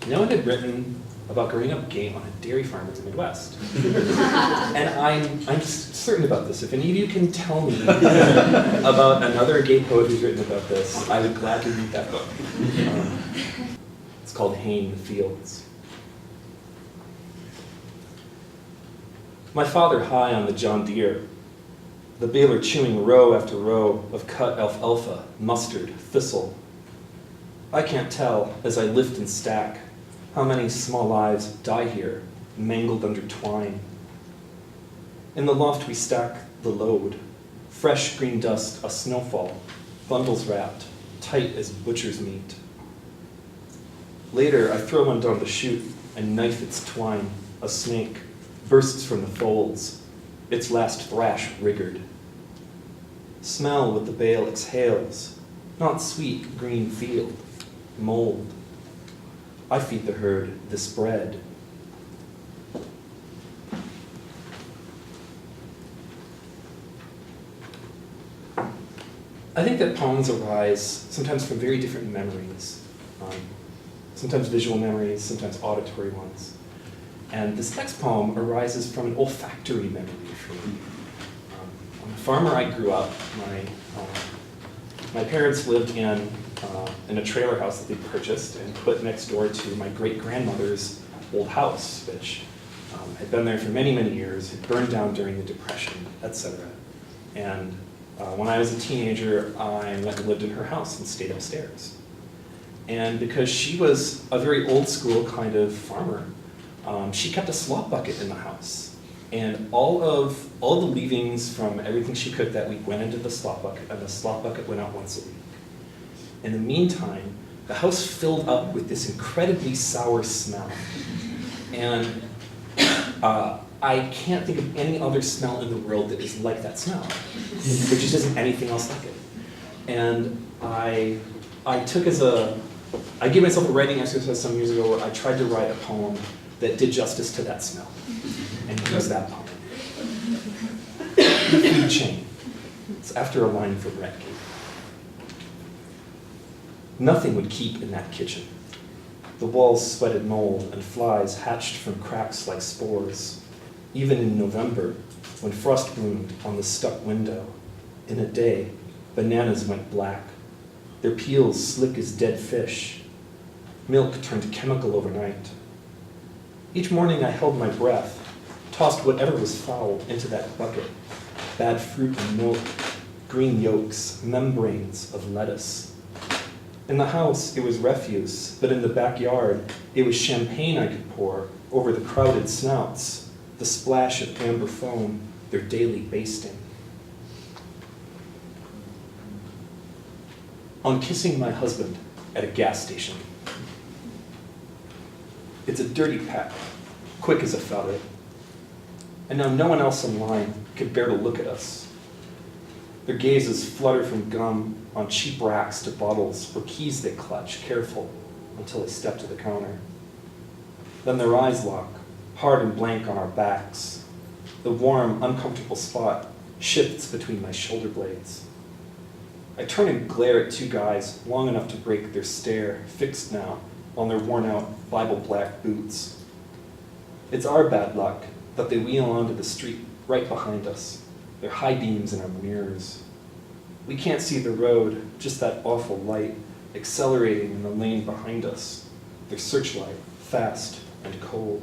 No one had written about growing up gay on a dairy farm in the Midwest. And I'm certain about this. If any of you can tell me about another gay poet who's written about this, I would gladly read that book. It's called Hain, the Fields. My father high on the John Deere, the baler chewing row after row of cut alfalfa, mustard, thistle. I can't tell, as I lift and stack, how many small lives die here, mangled under twine. In the loft we stack the load, fresh green dust, a snowfall, bundles wrapped, tight as butcher's meat. Later, I throw one down the chute and knife its twine, a snake, bursts from the folds, its last thrash rigored. Smell what the bale exhales, not sweet green field, mold. I feed the herd this bread. I think that poems arise sometimes from very different memories, sometimes visual memories, sometimes auditory ones. And this next poem arises from an olfactory memory for me. On the farm where I grew up, my parents lived in a trailer house that they purchased and put next door to my great-grandmother's old house, which had been there for many, many years, had burned down during the Depression, etc. And when I was a teenager, I went and lived in her house and stayed upstairs. And because she was a very old-school kind of farmer, she kept a slop bucket in the house. And all the leavings from everything she cooked that week went into the slop bucket, and the slop bucket went out once a week. In the meantime, the house filled up with this incredibly sour smell. And I can't think of any other smell in the world that is like that smell. There just isn't anything else like it. And I gave myself a writing exercise some years ago where I tried to write a poem that did justice to that smell. And here's that poem. The Food Chain. It's after a line from Red Gate. Nothing would keep in that kitchen. The walls sweated mold, and flies hatched from cracks like spores. Even in November, when frost bloomed on the stuck window, in a day, bananas went black, their peels slick as dead fish. Milk turned chemical overnight. Each morning I held my breath, tossed whatever was foul into that bucket. Bad fruit and milk, green yolks, membranes of lettuce. In the house, it was refuse, but in the backyard, it was champagne I could pour over the crowded snouts, the splash of amber foam, their daily basting. On kissing my husband at a gas station. It's a dirty pack, quick as a feather. And now no one else in line could bear to look at us. Their gazes flutter from gum on cheap racks to bottles or keys they clutch, careful, until they step to the counter. Then their eyes lock, hard and blank on our backs. The warm, uncomfortable spot shifts between my shoulder blades. I turn and glare at two guys long enough to break their stare, fixed now on their worn-out Bible-black boots. It's our bad luck that they wheel onto the street right behind us, their high beams in our mirrors. We can't see the road, just that awful light accelerating in the lane behind us, their searchlight, fast and cold.